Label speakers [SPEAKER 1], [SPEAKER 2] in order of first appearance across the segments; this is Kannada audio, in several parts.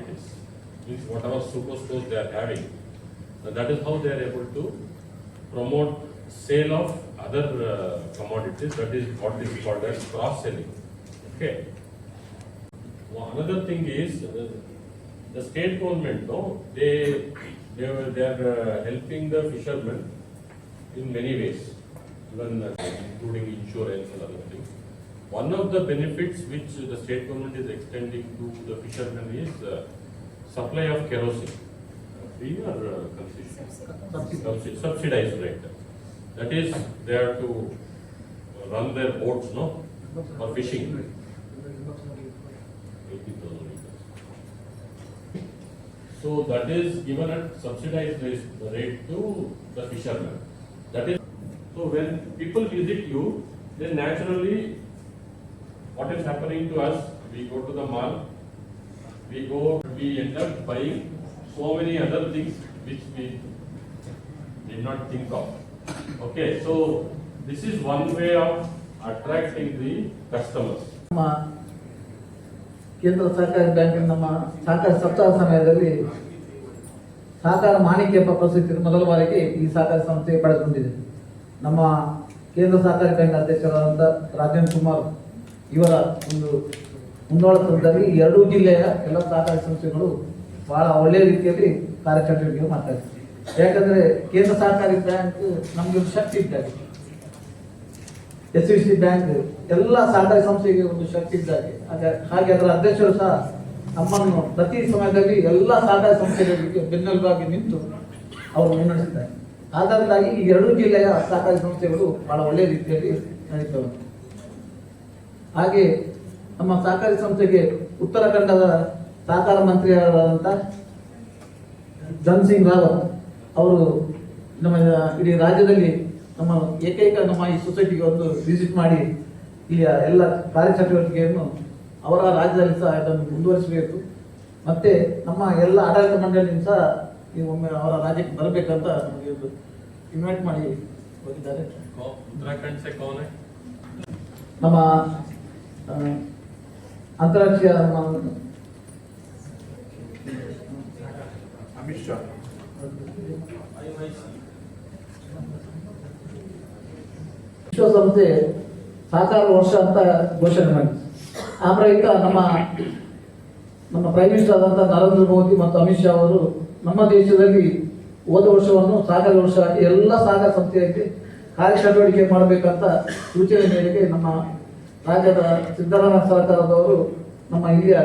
[SPEAKER 1] commodities. Means whatever superstores they are having, that is how they are able to promote sale of other commodities. That is what is called as cross selling. Okay. Another thing is the state government, no, they are helping the fishermen in many ways, even including insurance and other things. One of the benefits which the state government is extending to the fishermen is supply of kerosene. Free or subsidized rate. That is, they have to run their boats, no, for fishing. 80,000 liters. So that is given at subsidized rate to the fishermen. That is, so when people visit you, then naturally, what is happening to us? We go to the mall, we end up buying so many other things which we did not think of. Okay, so this is one way of attracting the customers.
[SPEAKER 2] ಕೇಂದ್ರ ಸಹಕಾರಿ ಬ್ಯಾಂಕಿನ ನಮ್ಮ ಸಹಕಾರಿ ಸಪ್ತಾಹ ಸಮಯದಲ್ಲಿ ಸಹಕಾರ ಮಾಣಿಕ್ಯ ಪ್ರಶಸ್ತಿ ಮೊದಲ ಬಾರಿಗೆ ಈ ಸಹಕಾರಿ ಸಂಸ್ಥೆ ಪಡೆದುಕೊಂಡಿದೆ. ನಮ್ಮ ಕೇಂದ್ರ ಸಹಕಾರಿ ಬ್ಯಾಂಕ್ ಅಧ್ಯಕ್ಷರಾದಂಥ ರಾಜೇಂದ್ರ ಕುಮಾರ್ ಇವರ ಒಂದು ಮುಂದಾಳತ್ವದಲ್ಲಿ ಎರಡೂ ಜಿಲ್ಲೆಯ ಎಲ್ಲ ಸಹಕಾರಿ ಸಂಸ್ಥೆಗಳು ಬಹಳ ಒಳ್ಳೆಯ ರೀತಿಯಲ್ಲಿ ಕಾರ್ಯಚಟುವಟಿಕೆ ಮಾಡ್ತಾ ಇದ್ದಾರೆ. ಯಾಕಂದ್ರೆ ಕೇಂದ್ರ ಸಹಕಾರಿ ಬ್ಯಾಂಕ್ ನಮಗೆ ಒಂದು ಶಕ್ತಿ ಇದ್ದಾಗ, SVC ಬ್ಯಾಂಕ್ ಎಲ್ಲ ಸಹಕಾರಿ ಸಂಸ್ಥೆಗೆ ಒಂದು ಶಕ್ತಿ ಇದ್ದಾಗೆ, ಹಾಗೆ ಅದರ ಅಧ್ಯಕ್ಷರು ಸಹ ನಮ್ಮನ್ನು ಪ್ರತಿ ಸಮಯದಲ್ಲಿ ಎಲ್ಲ ಸಹಕಾರಿ ಸಂಸ್ಥೆಗಳಿಗೆ ಬೆನ್ನೆಲುಬಾಗಿ ನಿಂತು ಅವರು ಮುನ್ನಡೆಸಿದ್ದಾರೆ. ಆದ್ದರಿಂದಾಗಿ ಈ ಎರಡೂ ಜಿಲ್ಲೆಯ ಸಹಕಾರಿ ಸಂಸ್ಥೆಗಳು ಬಹಳ ಒಳ್ಳೆಯ ರೀತಿಯಲ್ಲಿ ನಡೀತವೆ. ಹಾಗೆ ನಮ್ಮ ಸಹಕಾರಿ ಸಂಸ್ಥೆಗೆ ಉತ್ತರಾಖಂಡದ ಸಹಕಾರ ಮಂತ್ರಿಯಾದಂಥ ಧನ್ ಸಿಂಗ್ ರಾವತ್ ಅವರು ನಮ್ಮ ಇಡೀ ರಾಜ್ಯದಲ್ಲಿ ನಮ್ಮ ಏಕೈಕ ನಮ್ಮ ಈ ಸೊಸೈಟಿಗೆ ಒಂದು ವಿಸಿಟ್ ಮಾಡಿ ಇಲ್ಲಿಯ ಎಲ್ಲ ಕಾರ್ಯಚಟುವಟಿಕೆಯನ್ನು ಅವರ ರಾಜ್ಯದಲ್ಲಿ ಸಹ ಅದನ್ನು ಮುಂದುವರಿಸಬೇಕು. ಮತ್ತೆ ನಮ್ಮ ಎಲ್ಲ ಆಡಳಿತ ಮಂಡಳಿಯಿಂದ ಸಹ ನೀವು ಒಮ್ಮೆ ಅವರ ರಾಜ್ಯಕ್ಕೆ ಬರಬೇಕಂತ ನಮಗೆ ಒಂದು ಇನ್ವೈಟ್ ಮಾಡಿ ಹೋಗಿದ್ದಾರೆ.
[SPEAKER 1] ಉತ್ತರಾಖಂಡ್ ಸೆ ಕೌನ್ ಹೈ?
[SPEAKER 2] ನಮ್ಮ ಅಂತಾರಾಷ್ಟ್ರೀಯ
[SPEAKER 3] ಅಮಿತ್ ಶಾ
[SPEAKER 2] ವಿಶ್ವಸಂಸ್ಥೆ ಸಹಕಾರ ವರ್ಷ ಅಂತ ಘೋಷಣೆ ಮಾಡಿದೆ. ಆ ಪ್ರಯುಕ್ತ ನಮ್ಮ ಪ್ರೈಮ್ ಮಿನಿಸ್ಟರ್ ಆದಂಥ ನರೇಂದ್ರ ಮೋದಿ ಮತ್ತು ಅಮಿತ್ ಶಾ ಅವರು ನಮ್ಮ ದೇಶದಲ್ಲಿ ಹೋದ ವರ್ಷವನ್ನು ಸಹಕಾರಿ ವರ್ಷ ಎಲ್ಲ ಸಹಕಾರ ಸಂಸ್ಥೆಯಲ್ಲಿ ಕಾರ್ಯಚಟುವಟಿಕೆ ಮಾಡಬೇಕಂತ ಸೂಚನೆ ಮೇರೆಗೆ ನಮ್ಮ ರಾಜ್ಯದ ಸಿದ್ದರಾಮಯ್ಯ ಸರ್ಕಾರದವರು ನಮ್ಮ ಇಲ್ಲಿಯ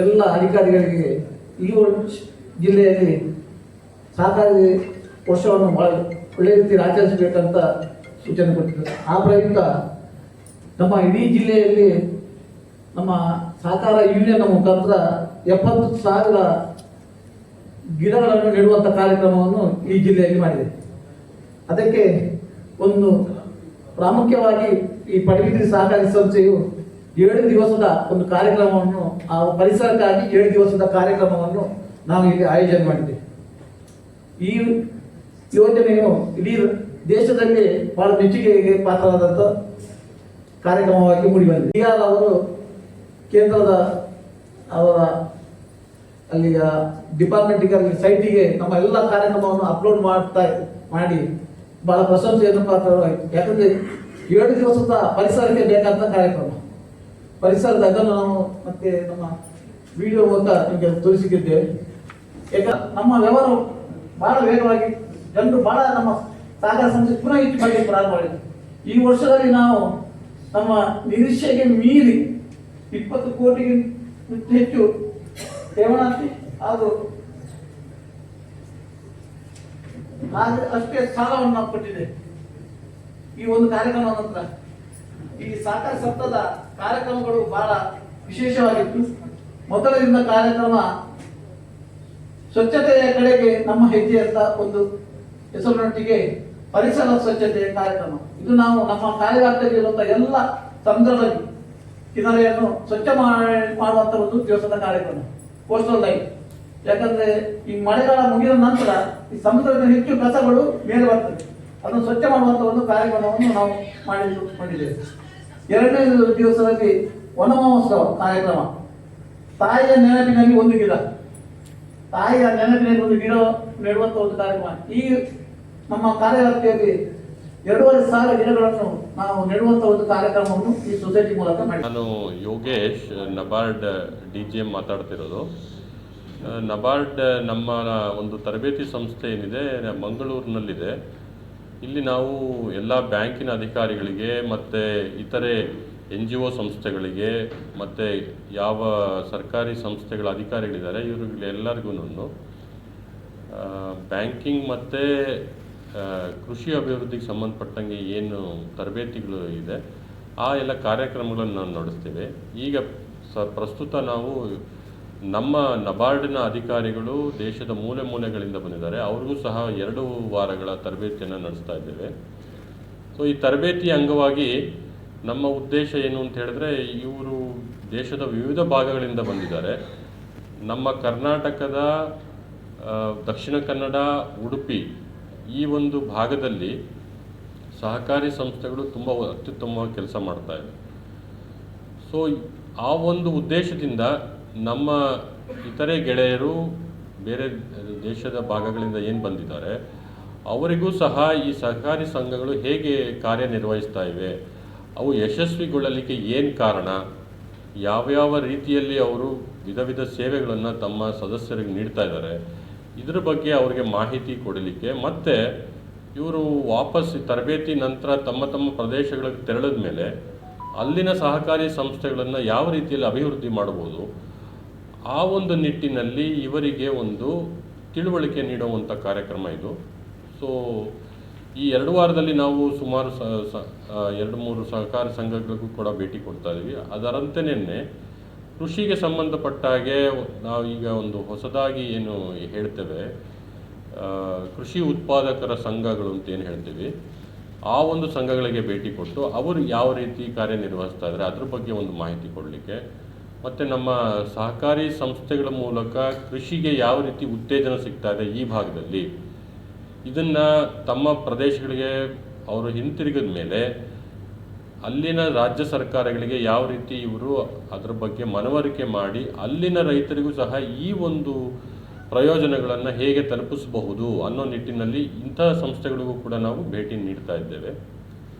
[SPEAKER 2] ಎಲ್ಲ ಅಧಿಕಾರಿಗಳಿಗೆ ಈ ಜಿಲ್ಲೆಯಲ್ಲಿ ಸಹಕಾರಿ ವರ್ಷವನ್ನು ಒಳ್ಳೆಯ ರೀತಿಯಲ್ಲಿ ಆಚರಿಸಬೇಕಂತ ಸೂಚನೆ ಕೊಟ್ಟಿದ್ದಾರೆ. ಆ ಪ್ರಯುಕ್ತ ನಮ್ಮ ಇಡೀ ಜಿಲ್ಲೆಯಲ್ಲಿ ನಮ್ಮ ಸಹಕಾರ ಯೂನಿಯನ್ ಮುಖಾಂತರ 70,000 ಗಿಡಗಳನ್ನು ನೆಡುವಂಥ ಕಾರ್ಯಕ್ರಮವನ್ನು ಈ ಜಿಲ್ಲೆಯಲ್ಲಿ ಮಾಡಿದೆ. ಅದಕ್ಕೆ ಒಂದು ಪ್ರಾಮುಖ್ಯವಾಗಿ ಈ ಪಡುಬಿದ್ರಿ ಸಹಕಾರಿ ಸಂಸ್ಥೆಯು 7 ದಿವಸದ ಒಂದು ಕಾರ್ಯಕ್ರಮವನ್ನು, ಆ ಪರಿಸರಕ್ಕಾಗಿ 7 ದಿವಸದ ಕಾರ್ಯಕ್ರಮವನ್ನು ನಾವು ಇಲ್ಲಿ ಆಯೋಜನೆ ಮಾಡಿದ್ದೇವೆ. ಈ ಯೋಜನೆಯು ಇಡೀ ದೇಶದಲ್ಲಿ ಬಹಳ ಮೆಚ್ಚುಗೆಗೆ ಪಾತ್ರವಾದಂಥ ಕಾರ್ಯಕ್ರಮವಾಗಿ ಮೂಡಿಬಂದಿದೆ. ಈಗ ಅವರು ಕೇಂದ್ರದ ಅವರ ಅಲ್ಲಿಯ ಡಿಪಾರ್ಟ್ಮೆಂಟಿಗೆ ಅಲ್ಲಿ ಸೈಟಿಗೆ ನಮ್ಮ ಎಲ್ಲ ಕಾರ್ಯಕ್ರಮವನ್ನು ಅಪ್ಲೋಡ್ ಮಾಡಿ ಬಹಳ ಪ್ರಶಂಸೆಯನ್ನು ಪಾತ್ರವಾಯಿತು. ಯಾಕಂದ್ರೆ 7 ದಿವಸದ ಪರಿಸರಕ್ಕೆ ಬೇಕಾದಂಥ ಕಾರ್ಯಕ್ರಮ, ಪರಿಸರದ ಅದನ್ನು ನಾವು ಮತ್ತೆ ನಮ್ಮ ವಿಡಿಯೋ ಮೂಲಕ ನಿಮಗೆ ತೋರಿಸಿದ್ದೇವೆ. ನಮ್ಮ ವ್ಯವಹಾರ ಬಹಳ ವೇಗವಾಗಿ ಜನರು ಬಹಳ ನಮ್ಮ ಸಹಕಾರ ಸಂಸ್ಥೆ ಪುನಃ ಹೆಚ್ಚು ಮಾಡಲಿಕ್ಕೆ ಪ್ರಾರಂಭ ಮಾಡಿದೆ. ಈ ವರ್ಷದಲ್ಲಿ ನಾವು ನಮ್ಮ ನಿರೀಕ್ಷೆಗೆ ಮೀರಿ 20 ಕೋಟಿಗೆ ಹೆಚ್ಚು ಠೇವಣಿ ಹಾಗೂ ಅಷ್ಟೇ ಸಾಲವನ್ನು ನಾವು ಕೊಟ್ಟಿದೆ. ಈ ಒಂದು ಕಾರ್ಯಕ್ರಮ ನಂತರ ಈ ಸಹಕಾರ ಸಪ್ತಾಹದ ಕಾರ್ಯಕ್ರಮಗಳು ಬಹಳ ವಿಶೇಷವಾಗಿತ್ತು. ಮೊದಲದಿಂದ ಕಾರ್ಯಕ್ರಮ ಸ್ವಚ್ಛತೆಯ ಕಡೆಗೆ ನಮ್ಮ ಹೆಜ್ಜೆ ಅಂತ ಒಂದು ಹೆಸರಿನೊಟ್ಟಿಗೆ ಪರಿಸರ ಸ್ವಚ್ಛತೆಯ ಕಾರ್ಯಕ್ರಮ. ಇದು ನಾವು ನಮ್ಮ ಕಾರ್ಯವ್ಯಾಪ್ತಿಯಲ್ಲಿರುವಂತಹ ಎಲ್ಲ ಸಮುದ್ರದ ಕಿನಾರೆಯನ್ನು ಸ್ವಚ್ಛ ಮಾಡುವಂತ ಒಂದು ದಿವಸದ ಕಾರ್ಯಕ್ರಮ, ಕೋಸ್ಟಲ್ ಲೈನ್. ಯಾಕಂದ್ರೆ ಈ ಮಳೆಗಾಲ ಮುಗಿದ ನಂತರ ಈ ಸಮುದ್ರದ ಹೆಚ್ಚು ಕಸಗಳು ಮೇಲೆ ಬರ್ತದೆ, ಅದನ್ನು ಸ್ವಚ್ಛ ಮಾಡುವಂತ ಒಂದು ಕಾರ್ಯಕ್ರಮವನ್ನು ನಾವು ಮಾಡಿದ್ದೇವೆ. 2ನೇ ದಿವಸದಲ್ಲಿ ವನ ಮಹೋತ್ಸವ ಕಾರ್ಯಕ್ರಮ, ತಾಯಿಯ ನೆನಪಿನಲ್ಲಿ ಒಂದು ಗಿಡ, ತಾಯಿಯ ನೆನಪಿನಲ್ಲಿ ಒಂದು ಗಿಡ ನೆಡುವಂತ ಒಂದು ಕಾರ್ಯಕ್ರಮ. ಈ ನಮ್ಮ ಕಾರ್ಯವ್ಯಾಪ್ತಿಯಲ್ಲಿ 2,500 ಗಿಡಗಳನ್ನು ನಾವು ನೆಡುವಂತ ಒಂದು ಕಾರ್ಯಕ್ರಮವನ್ನು ಈ ಸೊಸೈಟಿ ಮೂಲಕ ಮಾಡಿ.
[SPEAKER 1] ನಾನು ಯೋಗೇಶ್, ನಬಾರ್ಡ್ DGM ಮಾತಾಡ್ತಿರೋದು. ನಬಾರ್ಡ್ ನಮ್ಮ ಒಂದು ತರಬೇತಿ ಸಂಸ್ಥೆ ಏನಿದೆ ಮಂಗಳೂರಿನಲ್ಲಿದೆ. ಇಲ್ಲಿ ನಾವು ಎಲ್ಲ ಬ್ಯಾಂಕಿನ ಅಧಿಕಾರಿಗಳಿಗೆ ಮತ್ತು ಇತರೆ NGO ಸಂಸ್ಥೆಗಳಿಗೆ ಮತ್ತು ಯಾವ ಸರ್ಕಾರಿ ಸಂಸ್ಥೆಗಳ ಅಧಿಕಾರಿಗಳಿದ್ದಾರೆ ಇವರಿಗೆಲ್ಲರಿಗೂ ಬ್ಯಾಂಕಿಂಗ್ ಮತ್ತು ಕೃಷಿ ಅಭಿವೃದ್ಧಿಗೆ ಸಂಬಂಧಪಟ್ಟಂಗೆ ಏನು ತರಬೇತಿಗಳು ಇದೆ ಆ ಎಲ್ಲ ಕಾರ್ಯಕ್ರಮಗಳನ್ನು ನಾವು ನಡೆಸ್ತೇವೆ. ಈಗ ಪ್ರಸ್ತುತ ನಾವು ನಮ್ಮ ನಬಾರ್ಡ್ನ ಅಧಿಕಾರಿಗಳು ದೇಶದ ಮೂಲೆ ಮೂಲೆಗಳಿಂದ ಬಂದಿದ್ದಾರೆ. ಅವ್ರಿಗೂ ಸಹ 2 ವಾರಗಳ ತರಬೇತಿಯನ್ನು ನಡೆಸ್ತಾ ಇದ್ದೇವೆ. ಸೊ ಈ ತರಬೇತಿಯ ಅಂಗವಾಗಿ ನಮ್ಮ ಉದ್ದೇಶ ಏನು ಅಂತ ಹೇಳಿದ್ರೆ, ಇವರು ದೇಶದ ವಿವಿಧ ಭಾಗಗಳಿಂದ ಬಂದಿದ್ದಾರೆ. ನಮ್ಮ ಕರ್ನಾಟಕದ ದಕ್ಷಿಣ ಕನ್ನಡ, ಉಡುಪಿ ಈ ಒಂದು ಭಾಗದಲ್ಲಿ ಸಹಕಾರಿ ಸಂಸ್ಥೆಗಳು ತುಂಬ ಅತ್ಯುತ್ತಮವಾಗಿ ಕೆಲಸ ಮಾಡ್ತಾ ಇವೆ. ಸೊ ಆ ಒಂದು ಉದ್ದೇಶದಿಂದ ನಮ್ಮ ಇತರೆ ಗೆಳೆಯರು ಬೇರೆ ದೇಶದ ಭಾಗಗಳಿಂದ ಏನು ಬಂದಿದ್ದಾರೆ ಅವರಿಗೂ ಸಹ ಈ ಸಹಕಾರಿ ಸಂಘಗಳು ಹೇಗೆ ಕಾರ್ಯನಿರ್ವಹಿಸ್ತಾ ಇವೆ, ಅವು ಯಶಸ್ವಿಗೊಳ್ಳಲಿಕ್ಕೆ ಏನು ಕಾರಣ, ಯಾವ್ಯಾವ ರೀತಿಯಲ್ಲಿ ಅವರು ವಿಧ ಸೇವೆಗಳನ್ನು ತಮ್ಮ ಸದಸ್ಯರಿಗೆ ನೀಡ್ತಾ ಇದ್ದಾರೆ, ಇದರ ಬಗ್ಗೆ ಅವರಿಗೆ ಮಾಹಿತಿ ಕೊಡಲಿಕ್ಕೆ, ಮತ್ತು ಇವರು ವಾಪಸ್ ತರಬೇತಿ ನಂತರ ತಮ್ಮ ಪ್ರದೇಶಗಳಿಗೆ ತೆರಳಿದ ಮೇಲೆ ಅಲ್ಲಿನ ಸಹಕಾರಿ ಸಂಸ್ಥೆಗಳನ್ನು ಯಾವ ರೀತಿಯಲ್ಲಿ ಅಭಿವೃದ್ಧಿ ಮಾಡಬಹುದು, ಆ ಒಂದು ನಿಟ್ಟಿನಲ್ಲಿ ಇವರಿಗೆ ಒಂದು ತಿಳುವಳಿಕೆ ನೀಡುವಂಥ ಕಾರ್ಯಕ್ರಮ ಇದು. ಸೊ ಈ 2 ವಾರದಲ್ಲಿ ನಾವು ಸುಮಾರು 2-3 ಸಹಕಾರಿ ಸಂಘಗಳಿಗೂ ಕೂಡ ಭೇಟಿ ಕೊಡ್ತಾ ಇದ್ದೀವಿ. ಅದರಂತೆಯೇ ಕೃಷಿಗೆ ಸಂಬಂಧಪಟ್ಟ ಹಾಗೆ ನಾವು ಈಗ ಒಂದು ಹೊಸದಾಗಿ ಏನು ಹೇಳ್ತೇವೆ, ಕೃಷಿ ಉತ್ಪಾದಕರ ಸಂಘಗಳು ಅಂತ ಏನು ಹೇಳ್ತೀವಿ, ಆ ಒಂದು ಸಂಘಗಳಿಗೆ ಭೇಟಿ ಕೊಟ್ಟು ಅವರು ಯಾವ ರೀತಿ ಕಾರ್ಯನಿರ್ವಹಿಸ್ತಾ ಇದ್ದಾರೆ ಅದ್ರ ಬಗ್ಗೆ ಒಂದು ಮಾಹಿತಿ ಕೊಡಲಿಕ್ಕೆ, ಮತ್ತು ನಮ್ಮ ಸಹಕಾರಿ ಸಂಸ್ಥೆಗಳ ಮೂಲಕ ಕೃಷಿಗೆ ಯಾವ ರೀತಿ ಉತ್ತೇಜನ ಸಿಗ್ತಾ ಇದೆ ಈ ಭಾಗದಲ್ಲಿ, ಇದನ್ನು ತಮ್ಮ ಪ್ರದೇಶಗಳಿಗೆ ಅವರು ಹಿಂತಿರುಗಿದ ಮೇಲೆ ಅಲ್ಲಿನ ರಾಜ್ಯ ಸರ್ಕಾರಗಳಿಗೆ ಯಾವ ರೀತಿ ಇವರು ಅದರ ಬಗ್ಗೆ ಮನವರಿಕೆ ಮಾಡಿ ಅಲ್ಲಿನ ರೈತರಿಗೂ ಸಹ ಈ ಒಂದು ಪ್ರಯೋಜನಗಳನ್ನು ಹೇಗೆ ತಲುಪಿಸಬಹುದು ಅನ್ನೋ ನಿಟ್ಟಿನಲ್ಲಿ ಇಂತಹ ಸಂಸ್ಥೆಗಳಿಗೂ ಕೂಡ ನಾವು ಭೇಟಿ ನೀಡ್ತಾ ಇದ್ದೇವೆ.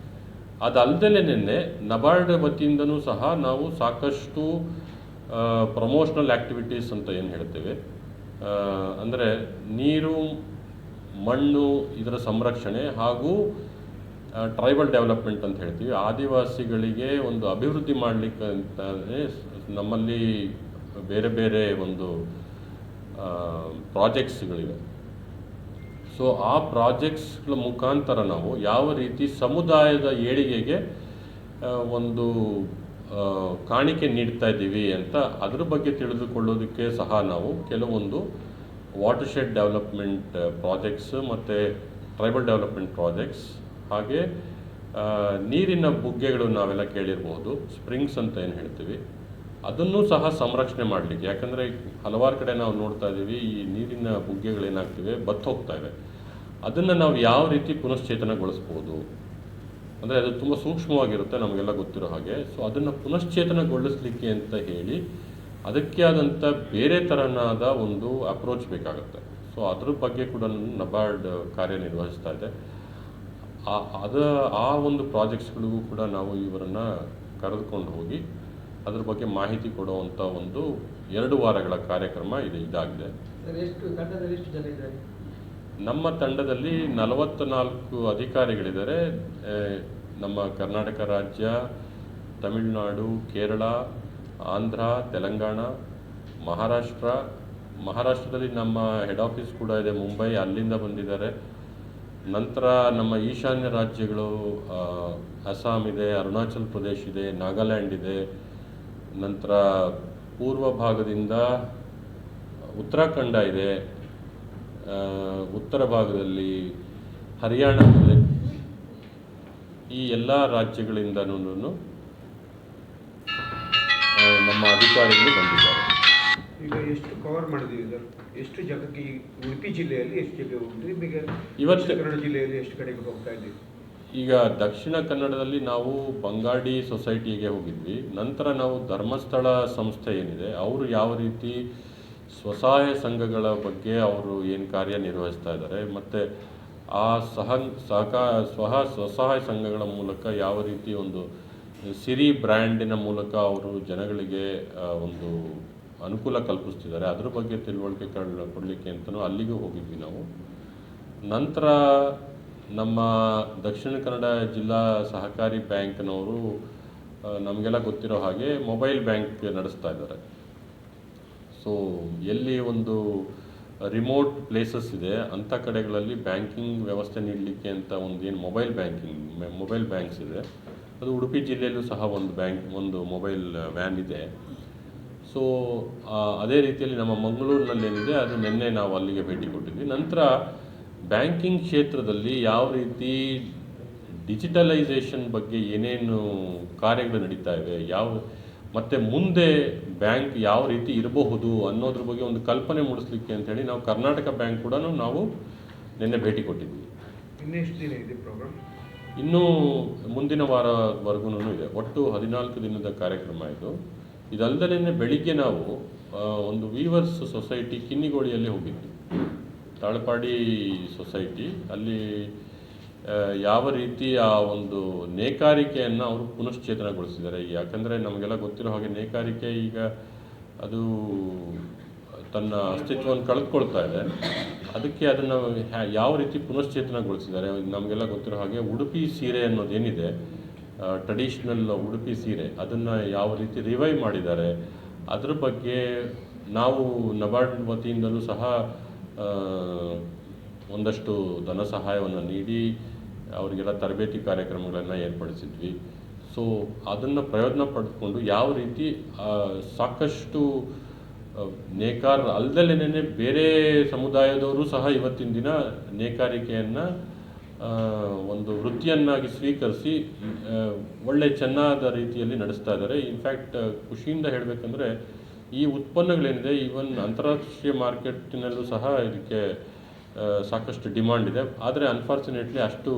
[SPEAKER 1] ಅದಲ್ಲದೆ ನಬಾರ್ಡ್ ವತಿಯಿಂದನೂ ಸಹ ನಾವು ಸಾಕಷ್ಟು ಪ್ರಮೋಷನಲ್ ಆ್ಯಕ್ಟಿವಿಟೀಸ್ ಅಂತ ಏನು ಹೇಳ್ತೇವೆ, ಅಂದರೆ ನೀರು, ಮಣ್ಣು ಇದರ ಸಂರಕ್ಷಣೆ ಹಾಗೂ ಟ್ರೈಬಲ್ ಡೆವಲಪ್ಮೆಂಟ್ ಅಂತ ಹೇಳ್ತೀವಿ, ಆದಿವಾಸಿಗಳಿಗೆ ಒಂದು ಅಭಿವೃದ್ಧಿ ಮಾಡಲಿಕ್ಕೆ ಅಂತಲೇ ನಮ್ಮಲ್ಲಿ ಬೇರೆ ಬೇರೆ ಒಂದು ಪ್ರಾಜೆಕ್ಟ್ಸ್ಗಳಿವೆ. ಸೊ ಆ ಪ್ರಾಜೆಕ್ಟ್ಸ್ಗಳ ಮುಖಾಂತರ ನಾವು ಯಾವ ರೀತಿ ಸಮುದಾಯದ ಏಳಿಗೆಗೆ ಒಂದು ಕಾಣಿಕೆ ನೀಡ್ತಾ ಇದ್ದೀವಿ ಅಂತ ಅದ್ರ ಬಗ್ಗೆ ತಿಳಿದುಕೊಳ್ಳೋದಕ್ಕೆ ಸಹ ನಾವು ಕೆಲವೊಂದು ವಾಟರ್ ಶೆಡ್ ಡೆವಲಪ್ಮೆಂಟ್ ಪ್ರಾಜೆಕ್ಟ್ಸ್ ಮತ್ತು ಟ್ರೈಬಲ್ ಡೆವಲಪ್ಮೆಂಟ್ ಪ್ರಾಜೆಕ್ಟ್ಸ್, ಹಾಗೆ ನೀರಿನ ಬುಗ್ಗೆಗಳು ನಾವೆಲ್ಲ ಕೇಳಿರ್ಬೋದು, ಸ್ಪ್ರಿಂಗ್ಸ್ ಅಂತ ಏನು ಹೇಳ್ತೀವಿ, ಅದನ್ನು ಸಹ ಸಂರಕ್ಷಣೆ ಮಾಡಲಿಕ್ಕೆ, ಯಾಕಂದರೆ ಹಲವಾರು ಕಡೆ ನಾವು ನೋಡ್ತಾ ಇದ್ದೀವಿ ಈ ನೀರಿನ ಬುಗ್ಗೆಗಳೇನಾಗ್ತಿವೆ ಬತ್ತು ಹೋಗ್ತಾ ಇವೆ, ಅದನ್ನು ನಾವು ಯಾವ ರೀತಿ ಪುನಶ್ಚೇತನಗೊಳಿಸ್ಬೋದು, ಅಂದರೆ ಅದು ತುಂಬ ಸೂಕ್ಷ್ಮವಾಗಿರುತ್ತೆ ನಮಗೆಲ್ಲ ಗೊತ್ತಿರೋ ಹಾಗೆ. ಸೊ ಅದನ್ನು ಪುನಶ್ಚೇತನಗೊಳಿಸಲಿಕ್ಕೆ ಅಂತ ಹೇಳಿ ಅದಕ್ಕೆ ಆದಂಥ ಬೇರೆ ಥರನಾದ ಒಂದು ಅಪ್ರೋಚ್ ಬೇಕಾಗುತ್ತೆ. ಸೊ ಅದ್ರ ಬಗ್ಗೆ ಕೂಡ ನಬಾರ್ಡ್ ಕಾರ್ಯನಿರ್ವಹಿಸ್ತಾ ಇದೆ. ಆ ಒಂದು ಪ್ರಾಜೆಕ್ಟ್ಸ್ಗಳಿಗೂ ಕೂಡ ನಾವು ಇವರನ್ನು ಕರೆದುಕೊಂಡು ಹೋಗಿ ಅದ್ರ ಬಗ್ಗೆ ಮಾಹಿತಿ ಕೊಡುವಂಥ ಒಂದು 2 ವಾರಗಳ ಕಾರ್ಯಕ್ರಮ ಇದಾಗಿದೆ. ನಮ್ಮ ತಂಡದಲ್ಲಿ 44 ಅಧಿಕಾರಿಗಳಿದ್ದಾರೆ. ನಮ್ಮ ಕರ್ನಾಟಕ ರಾಜ್ಯ, ತಮಿಳುನಾಡು, ಕೇರಳ, ಆಂಧ್ರ, ತೆಲಂಗಾಣ, ಮಹಾರಾಷ್ಟ್ರದಲ್ಲಿ ನಮ್ಮ ಹೆಡ್ ಆಫೀಸ್ ಕೂಡ ಇದೆ ಮುಂಬೈ, ಅಲ್ಲಿಂದ ಬಂದಿದ್ದಾರೆ. ನಂತರ ನಮ್ಮ ಈಶಾನ್ಯ ರಾಜ್ಯಗಳು ಅಸ್ಸಾಂ ಇದೆ, ಅರುಣಾಚಲ್ ಪ್ರದೇಶ್ ಇದೆ, ನಾಗಾಲ್ಯಾಂಡ್ ಇದೆ. ನಂತರ ಪೂರ್ವ ಭಾಗದಿಂದ ಉತ್ತರಾಖಂಡ ಇದೆ, ಉತ್ತರ ಭಾಗದಲ್ಲಿ ಹರಿಯಾಣ ಇದೆ. ಈ ಎಲ್ಲ ರಾಜ್ಯಗಳಿಂದನೂ ನಮ್ಮ ಅಧಿಕಾರಿಗಳು ಬಂದಿದ್ದಾರೆ.
[SPEAKER 3] ಈಗ ಎಷ್ಟು ಕವರ್ ಮಾಡಿದ್ದೀವಿ ಸರ್? ಎಷ್ಟು ಜಾಗಕ್ಕೆ? ಉಡುಪಿ ಜಿಲ್ಲೆಯಲ್ಲಿ ಎಷ್ಟು ಜಾಗ ಹೋಗ್ತೀವಿ? ಈಗ
[SPEAKER 1] ಇವತ್ತು
[SPEAKER 3] ಕನ್ನಡ ಜಿಲ್ಲೆಯಲ್ಲಿ ಎಷ್ಟು ಕಡೆಗೆ ಹೋಗ್ತಾ ಇದ್ದೀವಿ?
[SPEAKER 1] ಈಗ ದಕ್ಷಿಣ ಕನ್ನಡದಲ್ಲಿ ನಾವು ಬಂಗಾಡಿ ಸೊಸೈಟಿಗೆ ಹೋಗಿದ್ವಿ. ನಂತರ ನಾವು ಧರ್ಮಸ್ಥಳ ಸಂಸ್ಥೆ ಏನಿದೆ ಅವರು ಯಾವ ರೀತಿ ಸ್ವಸಹಾಯ ಸಂಘಗಳ ಬಗ್ಗೆ ಅವರು ಏನು ಕಾರ್ಯನಿರ್ವಹಿಸ್ತಾ ಇದ್ದಾರೆ, ಮತ್ತು ಆ ಸ್ವಸಹಾಯ ಸಂಘಗಳ ಮೂಲಕ ಯಾವ ರೀತಿ ಒಂದು ಸಿರಿ ಬ್ರ್ಯಾಂಡಿನ ಮೂಲಕ ಅವರು ಜನಗಳಿಗೆ ಒಂದು ಅನುಕೂಲ ಕಲ್ಪಿಸ್ತಿದ್ದಾರೆ, ಅದ್ರ ಬಗ್ಗೆ ತಿಳುವಳಿಕೆ ಕೊಡಲಿಕ್ಕೆ ಅಂತಲೂ ಅಲ್ಲಿಗೂ ಹೋಗಿದ್ವಿ ನಾವು. ನಂತರ ನಮ್ಮ ದಕ್ಷಿಣ ಕನ್ನಡ ಜಿಲ್ಲಾ ಸಹಕಾರಿ ಬ್ಯಾಂಕ್ನವರು ನಮಗೆಲ್ಲ ಗೊತ್ತಿರೋ ಹಾಗೆ ಮೊಬೈಲ್ ಬ್ಯಾಂಕ್ ನಡೆಸ್ತಾ ಇದ್ದಾರೆ. ಸೊ ಎಲ್ಲಿ ಒಂದು ರಿಮೋಟ್ ಪ್ಲೇಸಸ್ ಇದೆ ಅಂಥ ಕಡೆಗಳಲ್ಲಿ ಬ್ಯಾಂಕಿಂಗ್ ವ್ಯವಸ್ಥೆ ನೀಡಲಿಕ್ಕೆ ಅಂತ ಏನು ಮೊಬೈಲ್ ಬ್ಯಾಂಕ್ಸ್ ಇದೆ. ಅದು ಉಡುಪಿ ಜಿಲ್ಲೆಯಲ್ಲೂ ಸಹ ಒಂದು ಮೊಬೈಲ್ ವ್ಯಾನ್ ಇದೆ. ಸೊ ಅದೇ ರೀತಿಯಲ್ಲಿ ನಮ್ಮ ಮಂಗಳೂರಿನಲ್ಲಿ ಏನಿದೆ ಅದು ನಿನ್ನೆ ನಾವು ಅಲ್ಲಿಗೆ ಭೇಟಿ ಕೊಟ್ಟಿದ್ವಿ. ನಂತರ ಬ್ಯಾಂಕಿಂಗ್ ಕ್ಷೇತ್ರದಲ್ಲಿ ಯಾವ ರೀತಿ ಡಿಜಿಟಲೈಸೇಷನ್ ಬಗ್ಗೆ ಏನೇನು ಕಾರ್ಯಗಳು ನಡೀತಾ ಇವೆ, ಮತ್ತು ಮುಂದೆ ಬ್ಯಾಂಕ್ ಯಾವ ರೀತಿ ಇರಬಹುದು ಅನ್ನೋದ್ರ ಬಗ್ಗೆ ಒಂದು ಕಲ್ಪನೆ ಮೂಡಿಸ್ಲಿಕ್ಕೆ ಅಂಥೇಳಿ ನಾವು ಕರ್ನಾಟಕ ಬ್ಯಾಂಕ್ ಕೂಡ ನಾವು ನಿನ್ನೆ ಭೇಟಿ ಕೊಟ್ಟಿದ್ವಿ.
[SPEAKER 3] ಇನ್ನೆಷ್ಟು ದಿನ ಇದೆ ಪ್ರೋಗ್ರಾಮ್?
[SPEAKER 1] ಇನ್ನೂ ಮುಂದಿನ ವಾರವರೆಗೂ ಇದೆ. ಒಟ್ಟು 14 ದಿನದ ಕಾರ್ಯಕ್ರಮ ಇದು. ಇದಲ್ಲದೆ ಬೆಳಿಗ್ಗೆ ನಾವು ಒಂದು ವೀವರ್ಸ್ ಸೊಸೈಟಿ ಕಿನ್ನಿಗೋಳಿಯಲ್ಲಿ ಹೋಗಿದ್ವಿ, ತಾಳಪಾಡಿ ಸೊಸೈಟಿ. ಅಲ್ಲಿ ಯಾವ ರೀತಿ ಆ ಒಂದು ನೇಕಾರಿಕೆಯನ್ನು ಅವರು ಪುನಶ್ಚೇತನಗೊಳಿಸಿದ್ದಾರೆ. ಯಾಕಂದರೆ ನಮಗೆಲ್ಲ ಗೊತ್ತಿರೋ ಹಾಗೆ ನೇಕಾರಿಕೆ ಈಗ ಅದು ತನ್ನ ಅಸ್ತಿತ್ವವನ್ನು ಕಳೆದುಕೊಳ್ತಾ ಇದೆ. ಅದಕ್ಕೆ ಅದನ್ನು ಯಾವ ರೀತಿ ಪುನಶ್ಚೇತನಗೊಳಿಸಿದ್ದಾರೆ ನಮಗೆಲ್ಲ ಗೊತ್ತಿರೋ ಹಾಗೆ ಉಡುಪಿ ಸೀರೆ ಅನ್ನೋದೇನಿದೆ, ಟ್ರೆಡಿಷ್ನಲ್ ಉಡುಪಿ ಸೀರೆ, ಅದನ್ನು ಯಾವ ರೀತಿ ರಿವೈವ್ ಮಾಡಿದ್ದಾರೆ ಅದ್ರ ಬಗ್ಗೆ ನಾವು ನಬಾರ್ಡ್ ವತಿಯಿಂದಲೂ ಸಹ ಒಂದಷ್ಟು ಧನ ಸಹಾಯವನ್ನು ನೀಡಿ ಅವರಿಗೆಲ್ಲ ತರಬೇತಿ ಕಾರ್ಯಕ್ರಮಗಳನ್ನು ಏರ್ಪಡಿಸಿದ್ವಿ. ಸೊ ಅದನ್ನು ಪ್ರಯೋಜನ ಪಡೆದುಕೊಂಡು ಯಾವ ರೀತಿ ಸಾಕಷ್ಟು ನೇಕಾರ ಅಲ್ಲದಲ್ಲೇ ಬೇರೆ ಸಮುದಾಯದವರು ಸಹ ಇವತ್ತಿನ ದಿನ ನೇಕಾರಿಕೆಯನ್ನು ಒಂದು ವೃತ್ತಿಯನ್ನಾಗಿ ಸ್ವೀಕರಿಸಿ ಒಳ್ಳೆ ಚೆನ್ನಾದ ರೀತಿಯಲ್ಲಿ ನಡೆಸ್ತಾ ಇದ್ದಾರೆ. ಇನ್ಫ್ಯಾಕ್ಟ್ ಖುಷಿಯಿಂದ ಹೇಳಬೇಕಂದ್ರೆ ಈ ಉತ್ಪನ್ನಗಳೇನಿದೆ ಈವನ್ ಅಂತಾರಾಷ್ಟ್ರೀಯ ಮಾರ್ಕೆಟಿನಲ್ಲೂ ಸಹ ಇದಕ್ಕೆ ಸಾಕಷ್ಟು ಡಿಮಾಂಡ್ ಇದೆ. ಆದರೆ ಅನ್ಫಾರ್ಚುನೇಟ್ಲಿ ಅಷ್ಟು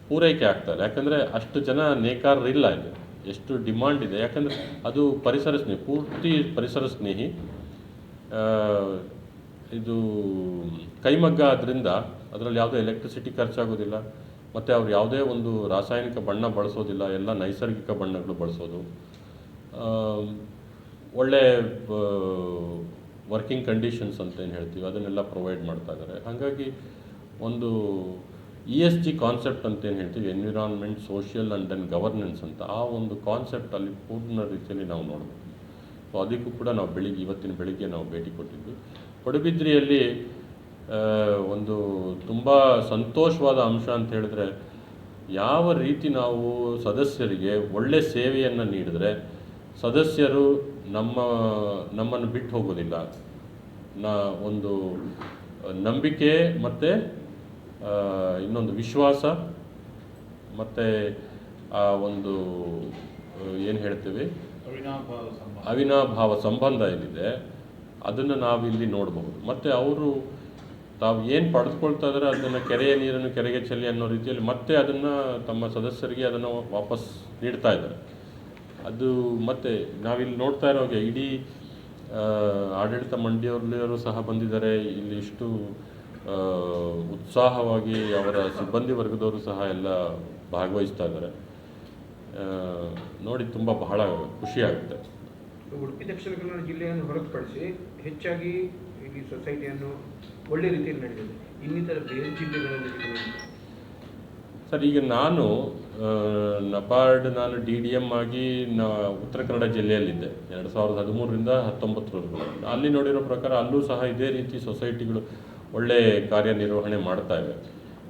[SPEAKER 1] ಪೂರೈಕೆ ಆಗ್ತಾಯಿಲ್ಲ. ಯಾಕಂದರೆ ಅಷ್ಟು ಜನ ನೇಕಾರರಿಲ್ಲ ಇಲ್ಲಿ. ಎಷ್ಟು ಡಿಮಾಂಡ್ ಇದೆ, ಯಾಕಂದರೆ ಅದು ಪೂರ್ತಿ ಪರಿಸರ ಸ್ನೇಹಿ. ಇದು ಕೈಮಗ್ಗ ಆದ್ದರಿಂದ ಅದರಲ್ಲಿ ಯಾವುದೇ ಎಲೆಕ್ಟ್ರಿಸಿಟಿ ಖರ್ಚಾಗೋದಿಲ್ಲ, ಮತ್ತು ಅವ್ರು ಯಾವುದೇ ಒಂದು ರಾಸಾಯನಿಕ ಬಣ್ಣ ಬಳಸೋದಿಲ್ಲ, ಎಲ್ಲ ನೈಸರ್ಗಿಕ ಬಣ್ಣಗಳು ಬಳಸೋದು. ಒಳ್ಳೆ ವರ್ಕಿಂಗ್ ಕಂಡೀಷನ್ಸ್ ಅಂತ ಏನು ಹೇಳ್ತೀವಿ ಅದನ್ನೆಲ್ಲ ಪ್ರೊವೈಡ್ ಮಾಡ್ತಾ ಇದ್ದಾರೆ. ಹಾಗಾಗಿ ಒಂದು ESG ಕಾನ್ಸೆಪ್ಟ್ ಅಂತ ಏನು ಹೇಳ್ತೀವಿ, environment, social and then governance ಅಂತ, ಆ ಒಂದು ಕಾನ್ಸೆಪ್ಟ್ ಅಲ್ಲಿ ಪೂರ್ಣ ರೀತಿಯಲ್ಲಿ ನಾವು ನೋಡ್ಬೋದು. ಸೊ ಅದಕ್ಕೂ ಕೂಡ ನಾವು ಇವತ್ತಿನ ಬೆಳಿಗ್ಗೆ ನಾವು ಭೇಟಿ ಕೊಟ್ಟಿದ್ವಿ. ಪಡುಬಿದ್ರಿಯಲ್ಲಿ ಒಂದು ತುಂಬ ಸಂತೋಷವಾದ ಅಂಶ ಅಂತ ಹೇಳಿದ್ರೆ, ಯಾವ ರೀತಿ ನಾವು ಸದಸ್ಯರಿಗೆ ಒಳ್ಳೆ ಸೇವೆಯನ್ನು ನೀಡಿದ್ರೆ ಸದಸ್ಯರು ನಮ್ಮನ್ನು ಬಿಟ್ಟು ಹೋಗೋದಿಲ್ಲ. ಒಂದು ನಂಬಿಕೆ ಮತ್ತು ಇನ್ನೊಂದು ವಿಶ್ವಾಸ ಮತ್ತು ಆ ಒಂದು ಏನು ಹೇಳ್ತೀವಿ ಅವಿನಾಭಾವ ಸಂಬಂಧ ಏನಿದೆ ಅದನ್ನು ನಾವಿಲ್ಲಿ ನೋಡಬಹುದು. ಮತ್ತು ಅವರು ತಾವು ಏನು ಪಡೆದುಕೊಳ್ತಾ ಇದ್ದಾರೆ ಅದನ್ನು ಕೆರೆಯ ನೀರನ್ನು ಕೆರೆಗೆ ಚೆಲ್ಲಿ ಅನ್ನೋ ರೀತಿಯಲ್ಲಿ ಮತ್ತೆ ಅದನ್ನು ತಮ್ಮ ಸದಸ್ಯರಿಗೆ ಅದನ್ನು ವಾಪಸ್ ನೀಡ್ತಾ ಇದ್ದಾರೆ. ಅದು ಮತ್ತು ನಾವಿಲ್ಲಿ ನೋಡ್ತಾ ಇರೋ ಹಾಗೆ ಇಡೀ ಆಡಳಿತ ಮಂಡಳಿಯವರು ಸಹ ಬಂದಿದ್ದಾರೆ ಇಲ್ಲಿ. ಇಷ್ಟು ಉತ್ಸಾಹವಾಗಿ ಅವರ ಸಿಬ್ಬಂದಿ ವರ್ಗದವರು ಸಹ ಎಲ್ಲ ಭಾಗವಹಿಸ್ತಾ ಇದ್ದಾರೆ. ನೋಡಿ ಬಹಳ ಖುಷಿಯಾಗುತ್ತೆ.
[SPEAKER 3] ಉಡುಪಿ ದಕ್ಷಿಣ ಕನ್ನಡ ಜಿಲ್ಲೆಯನ್ನು ಹೊರತುಪಡಿಸಿ ಹೆಚ್ಚಾಗಿ ಇಲ್ಲಿ ಸೊಸೈಟಿಯನ್ನು ಒಳ್ಳೆ ರೀತಿಯಲ್ಲಿ ನಡೆದಿದೆ. ಇನ್ನಿತರ ಬೇರೆ ಜಿಲ್ಲೆಗಳಲ್ಲಿ
[SPEAKER 1] ಸರ್, ಈಗ ನಾನು DDM ಆಗಿ ಉತ್ತರ ಕನ್ನಡ ಜಿಲ್ಲೆಯಲ್ಲಿದ್ದೆ 2013ರಿಂದ 19ವರೆಗೂ. ಅಲ್ಲಿ ನೋಡಿರೋ ಪ್ರಕಾರ ಅಲ್ಲೂ ಸಹ ಇದೇ ರೀತಿ ಸೊಸೈಟಿಗಳು ಒಳ್ಳೆ ಕಾರ್ಯನಿರ್ವಹಣೆ ಮಾಡ್ತಾ ಇವೆ.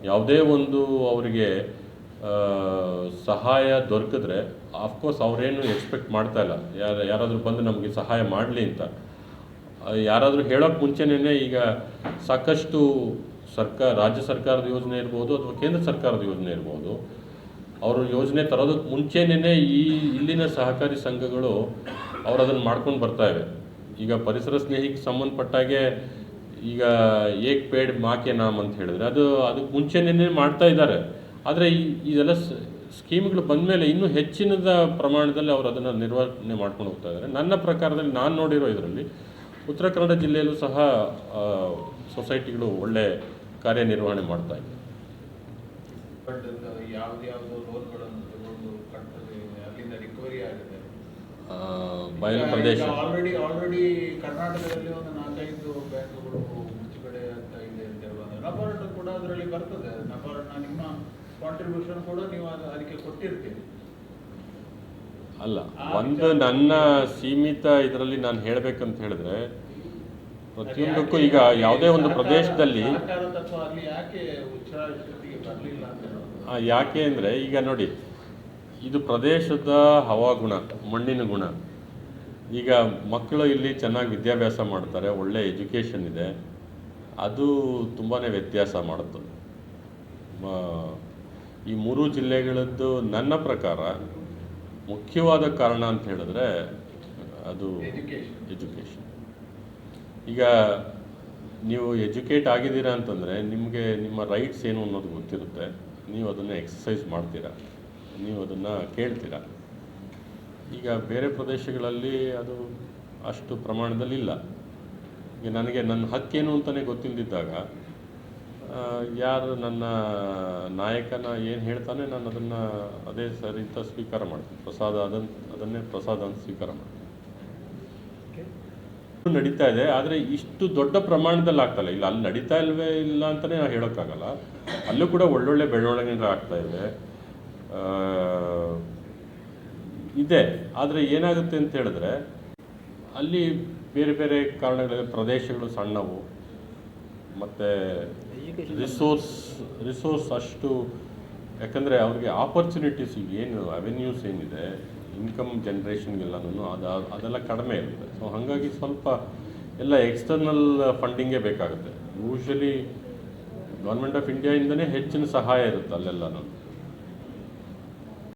[SPEAKER 1] ಯಾವುದೇ ಒಂದು ಅವರಿಗೆ ಸಹಾಯ ದೊರಕಿದ್ರೆ ಆಫ್ಕೋರ್ಸ್ ಅವರೇನು ಎಕ್ಸ್ಪೆಕ್ಟ್ ಮಾಡ್ತಾ ಇಲ್ಲ ಯಾರಾದರೂ ಬಂದು ನಮಗೆ ಸಹಾಯ ಮಾಡಲಿ ಅಂತ. ಯಾರಾದರೂ ಹೇಳೋಕ್ಕೆ ಮುಂಚೆನೇ ಈಗ ಸಾಕಷ್ಟು ರಾಜ್ಯ ಸರ್ಕಾರದ ಯೋಜನೆ ಇರ್ಬೋದು ಅಥವಾ ಕೇಂದ್ರ ಸರ್ಕಾರದ ಯೋಜನೆ ಇರ್ಬೋದು, ಅವರು ಯೋಜನೆ ತರೋದಕ್ಕೆ ಮುಂಚೆನೇ ಇಲ್ಲಿನ ಸಹಕಾರಿ ಸಂಘಗಳು ಅವರು ಅದನ್ನು ಮಾಡ್ಕೊಂಡು ಬರ್ತಾ ಇವೆ. ಈಗ ಪರಿಸರ ಸ್ನೇಹಿಗೆ ಸಂಬಂಧಪಟ್ಟಾಗೆ ಈಗ ಏಕ್ ಪೇಡ್ ಮಾಕೆ ನಾಮ್ ಅಂತ ಹೇಳಿದ್ರೆ ಅದಕ್ಕೆ ಮುಂಚೆನೇ ಮಾಡ್ತಾ ಇದ್ದಾರೆ. ಆದರೆ ಇದೆಲ್ಲ ಸ್ಕೀಮ್ಗಳು ಬಂದ ಮೇಲೆ ಇನ್ನೂ ಹೆಚ್ಚಿನದ ಪ್ರಮಾಣದಲ್ಲಿ ಅವರು ಅದನ್ನು ನಿರ್ವಹಣೆ ಮಾಡ್ಕೊಂಡು ಹೋಗ್ತಾ ಇದ್ದಾರೆ. ನನ್ನ ಪ್ರಕಾರದಲ್ಲಿ ನಾನು ನೋಡಿರೋ ಇದರಲ್ಲಿ ಉತ್ತರ ಕನ್ನಡ ಜಿಲ್ಲೆಯಲ್ಲೂ ಸಹ ಸೊಸೈಟಿಗಳು ಒಳ್ಳೆ ಕಾರ್ಯನಿರ್ವಹಣೆ ಮಾಡ್ತಾ ಇದೆ.
[SPEAKER 4] ಬಟ್ ಯಾವ್ದು ಲೋನ್ಗಳನ್ನು ತಗೊಂಡು ಕಟ್ಟದೆ ಅಲ್ಲಿಂದ ರಿಕವರಿ ಆಗಿದೆ.
[SPEAKER 1] ಬಯಲು ಪ್ರದೇಶ
[SPEAKER 4] ಆಲ್ರೆಡಿ ಕರ್ನಾಟಕದಲ್ಲಿ ಒಂದು 4-5 ಬ್ಯಾಂಕ್ಗಳು ಮುಚ್ಚುಗಡೆ ಆಗ್ತಾ ಇದೆ ಅಂತ ಹೇಳ್ಬೋದು. ನಬಾರ್ಡ್ ಕೂಡ ಅದರಲ್ಲಿ ಬರ್ತದೆ. ನಬಾರ್ಡ್ನ ನಿಮ್ಮ ಕಾಂಟ್ರಿಬ್ಯೂಷನ್ ಕೂಡ ನೀವು ಅದಕ್ಕೆ ಕೊಟ್ಟಿರ್ತೀರಿ.
[SPEAKER 1] ಅಲ್ಲ, ಒಂದು ನನ್ನ ಸೀಮಿತ ಇದರಲ್ಲಿ ನಾನು ಹೇಳಬೇಕಂತ ಹೇಳಿದ್ರೆ ಪ್ರತಿಯೊಂದಕ್ಕೂ ಈಗ ಯಾವುದೇ ಒಂದು ಪ್ರದೇಶದಲ್ಲಿ
[SPEAKER 4] ಅಲ್ಲಿ ಯಾಕೆ ಉಚ್ಚಾರಕ್ಕೆ ಬರಲಿಲ್ಲ ಅಂತ ಹೇಳೋದು.
[SPEAKER 1] ಯಾಕೆ ಅಂದರೆ ಈಗ ನೋಡಿ, ಇದು ಪ್ರದೇಶದ ಹವಾಗುಣ, ಮಣ್ಣಿನ ಗುಣ. ಈಗ ಮಕ್ಕಳು ಇಲ್ಲಿ ಚೆನ್ನಾಗಿ ವಿದ್ಯಾಭ್ಯಾಸ ಮಾಡ್ತಾರೆ, ಒಳ್ಳೆ ಎಜುಕೇಷನ್ ಇದೆ, ಅದು ತುಂಬಾ ವ್ಯತ್ಯಾಸ ಮಾಡುತ್ತದೆ. ಈ 3 ಜಿಲ್ಲೆಗಳದ್ದು ನನ್ನ ಪ್ರಕಾರ ಮುಖ್ಯವಾದ ಕಾರಣ ಅಂತ ಹೇಳಿದ್ರೆ ಅದು ಎಜುಕೇಷನ್. ಈಗ ನೀವು ಎಜುಕೇಟ್ ಆಗಿದ್ದೀರಾ ಅಂತಂದರೆ ನಿಮಗೆ ನಿಮ್ಮ ರೈಟ್ಸ್ ಏನು ಅನ್ನೋದು ಗೊತ್ತಿರುತ್ತೆ. ನೀವು ಅದನ್ನು ಎಕ್ಸಸೈಸ್ ಮಾಡ್ತೀರಾ, ನೀವು ಅದನ್ನು ಕೇಳ್ತೀರಾ. ಈಗ ಬೇರೆ ಪ್ರದೇಶಗಳಲ್ಲಿ ಅದು ಅಷ್ಟು ಪ್ರಮಾಣದಲ್ಲಿ ಇಲ್ಲ. ಈಗ ನನಗೆ ನನ್ನ ಹಕ್ಕೇನು ಅಂತಲೇ ಗೊತ್ತಿಲ್ಲದಿದ್ದಾಗ ಯಾರು ನನ್ನ ನಾಯಕನ ಏನು ಹೇಳ್ತಾನೆ ನಾನು ಅದನ್ನು ಅದೇ ಸರಿ ಅಂತ ಸ್ವೀಕಾರ ಮಾಡ್ತೀನಿ. ಅದನ್ನೇ ಪ್ರಸಾದ ಅಂತ ಸ್ವೀಕಾರ ಮಾಡ್ತೀನಿ. ನಡೀತಾ ಇದೆ, ಆದರೆ ಇಷ್ಟು ದೊಡ್ಡ ಪ್ರಮಾಣದಲ್ಲಿ ಆಗ್ತಲ್ಲ. ಇಲ್ಲ, ಅಲ್ಲಿ ನಡೀತಾ ಇಲ್ಲ ಅಂತಲೇ ನಾವು ಹೇಳೋಕ್ಕಾಗಲ್ಲ. ಅಲ್ಲೂ ಕೂಡ ಒಳ್ಳೊಳ್ಳೆ ಬೆಳವಣಿಗೆಗಳು ಆಗ್ತಾ ಇದೆ. ಆದರೆ ಏನಾಗುತ್ತೆ ಅಂತ ಹೇಳಿದ್ರೆ ಅಲ್ಲಿ ಬೇರೆ ಬೇರೆ ಕಾರಣಗಳಿವೆ. ಪ್ರದೇಶಗಳು ಸಣ್ಣವು, ಮತ್ತು ರಿಸೋರ್ಸ್ ಅಷ್ಟು, ಯಾಕಂದರೆ ಅವ್ರಿಗೆ ಆಪರ್ಚುನಿಟೀಸ್ ಏನು ಅವೆನ್ಯೂಸ್ ಏನಿದೆ ಇನ್ಕಮ್ ಜನ್ರೇಷನ್ಗೆಲ್ಲನೂ ಅದೆಲ್ಲ ಕಡಿಮೆ ಇರುತ್ತೆ. ಸೊ ಹಾಗಾಗಿ ಸ್ವಲ್ಪ ಎಲ್ಲ ಎಕ್ಸ್ಟರ್ನಲ್ ಫಂಡಿಂಗೇ ಬೇಕಾಗುತ್ತೆ. ಯೂಶ್ವಲಿ ಗೌರ್ಮೆಂಟ್ ಆಫ್ ಇಂಡಿಯಾಯಿಂದನೇ ಹೆಚ್ಚಿನ ಸಹಾಯ ಇರುತ್ತೆ ಅಲ್ಲೆಲ್ಲನೂ.